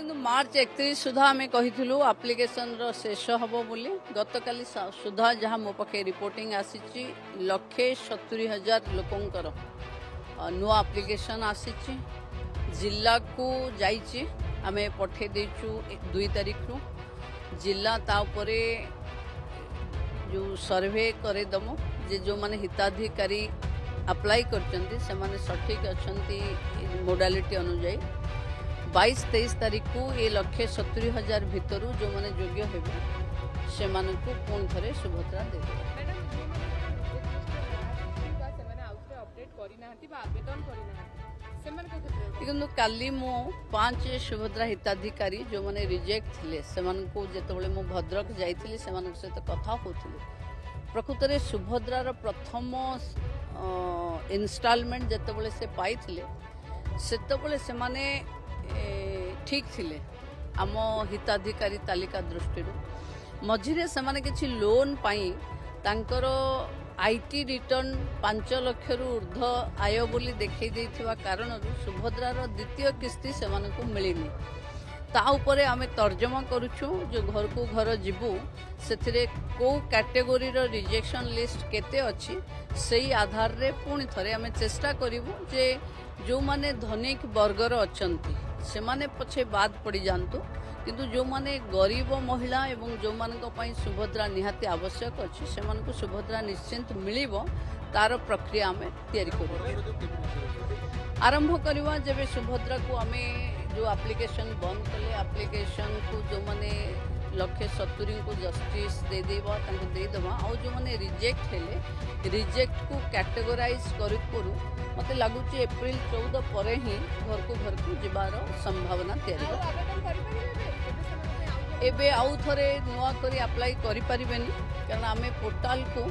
କିନ୍ତୁ ମାର୍ଚ୍ଚ 31 ସୁଦ୍ଧା ଆମେ କହିଥିଲୁ ଆପ୍ଲିକେସନର ଶେଷ ହେବ ବୋଲି। ଗତକାଲି ସୁଦ୍ଧା ଯାହା ମୋ ପାଖେ ରିପୋର୍ଟିଂ ଆସିଛି 1,70,000 ଲୋକଙ୍କର ନୂଆ ଆପ୍ଲିକେସନ ଆସିଛି। ଜିଲ୍ଲାକୁ ଯାଇଛି, ଆମେ ପଠାଇ ଦେଇଛୁ 2 ତାରିଖରୁ। ଜିଲ୍ଲା ତା ଉପରେ ଯେଉଁ ସର୍ଭେ କରେଇଦେବ ଯେ ଯେଉଁମାନେ ହିତାଧିକାରୀ ଆପ୍ଲାଏ କରିଛନ୍ତି ସେମାନେ ସଠିକ୍ ଅଛନ୍ତି ମୋଡାଲିଟି ଅନୁଯାୟୀ। 22-23 तारीख को ये 1,70,000 भितर जो मैंने योग्य हेबे सेमानकु पुणी थरे सुभद्रा दे देखो काली मु 5 सुभद्रा हिताधिकारी जो मैंने रिजेक्ट थिले सेमानकु जेतबेले मु भद्रक जाइथिली सेमानक सहित कथा होथिले। प्रकृत रे सुभद्रार प्रथम इन्स्टॉलमेंट जेतबेले से पाइथिले सेतबेले सेमाने ठीक थिले आम हिताधिकारी तालिका दृष्टि मझिरे सेमाने किछि लोन पाई तांकर आईटी रिटर्न 5 लाख रु ऊर्ध्व आय बोली देखै दैथिबा कारण सुभद्रार द्वितीय किस्ती सेमानकु मिलिनी। ता उपरे आमे तर्जमा करूछु जो घर को घर जीवु सेथिरे को कैटेगोरी रो रिजेक्शन लिस्ट केते अछि सेही आधार रे पुणी थरे आमे चेष्टा करिवु जे जो माने धनिक वर्गर अछंती से माने पछे बाद पड़ी जातु किंतु जो माने गरीब महिला एवं जो मानक पई सुभद्रा निहाती आवश्यक अछि से मानक सुभद्रा निश्चिंत मिलिबो तार प्रक्रिया आमे तयारी करू। आरंभ करवा जेबे सुभद्रा को आमे जो एप्लिकेशन बंद कले एप्लिकेशन को जो माने 1,70,000 को जस्टिस दे देबा तांको दे देबा और जो माने रिजेक्ट हेले रिजेक्ट को कैटेगोराइज करू मते लागुची एप्रिल 14 परे ही घर को जीवार संभावना तैयारी एबे आउ थरे नुआ करी अप्लाई करि परिबेनी कारण आमे पोर्टल को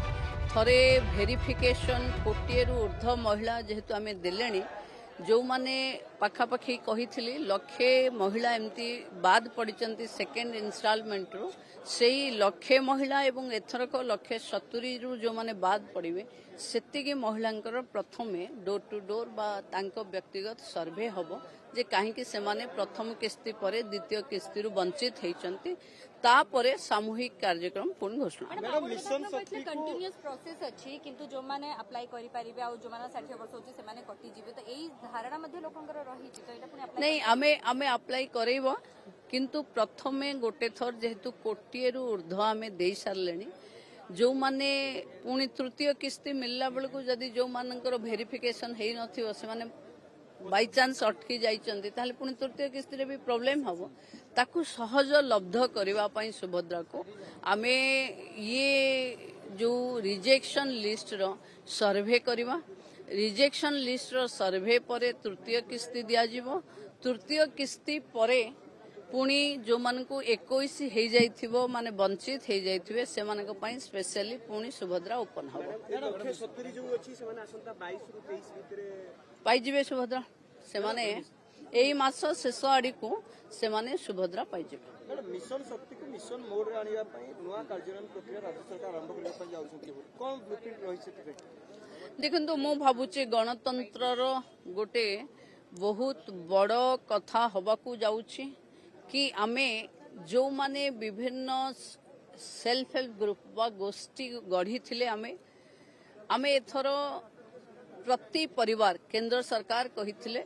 थरे वेरिफिकेशन 40 रु ऊर्ध्व महिला जेहेतु आमे देलेनी जो माने पाखापाखी कही लक्षे महिला एमती बाद पड़ी सेकेंड इन्स्टॉलमेंट रु से लक्षे महिला एवं एथरक 1,70,000 रु जो माने बाद पड़े सेतिकी महिलांकर प्रथमे डोर टू डोर बा तांको व्यक्तिगत सर्वे हबो जे काहेकि सेमाने प्रथम किस्ती परे द्वितीय किस्ती रु वंचित हेचंती तापरे सामूहिक कार्यक्रम पूर्ण घोषणा मिशन शक्ति कंटीन्यूअस प्रोसेस अछि किंतु जो माने अप्लाई करि परिबे आ जो माने 60 वर्ष होची से माने कटि जिवे तो एई धारणा मध्ये लोकंकर रही छि तो एटा पुनी अप्लाई नहीं आमे अप्लाई करैबो किंतु प्रथमे गोटे थर जेहेतु 1,00,00,000 रु ऊर्ध्व आमे देई सारलेनी जो माने पुणी तृतीय किस्ती मिलला बेलको जदी जो मानकर वेरिफिकेशन हेई नथिबो से माने बाय चांस अटकी जाइचंती ताले पुणी तृतीय किस्ती रे भी प्रॉब्लम हबो ताकू सहज लब्ध करबा पई सुभद्रा को आमे ये जो रिजेक्शन लिस्ट रो सर्वे करबा रिजेक्शन लिस्ट रो सर्वे परे तृतीय किस्ती दिया जिवो तृतीय किस्ती परे पुणी जो मानकु 21 हे जाइथिबो माने वंचित हे जाइथिबे से मानक पई स्पेशली पुणी सुभद्रा ओपन हबो 170 जो अछि से माने असंता 22 रु 23 भितरे पाई जिवे सुभद्रा से माने एई मास शेष आड़ी को से माने सुभद्रा पाई जिवे। मिशन शक्ति को मिशन मोड रे आनिया पई नवा कार्यक्रम प्रक्रिया राज्य सरकार आरंभ करले पई जाउछथि कोन ब्लूप्रिंट रहि छै देखंतु मो भाबुचे गणतंत्र रो गोटे बहुत बड़ कथा हबाकू जाउछि कि आमे जो माने विभिन्न सेल्फ हेल्प ग्रुप बा गोष्ठी गढ़ी थिले आमे एथरो प्रति परिवार केंद्र सरकार कहिथिले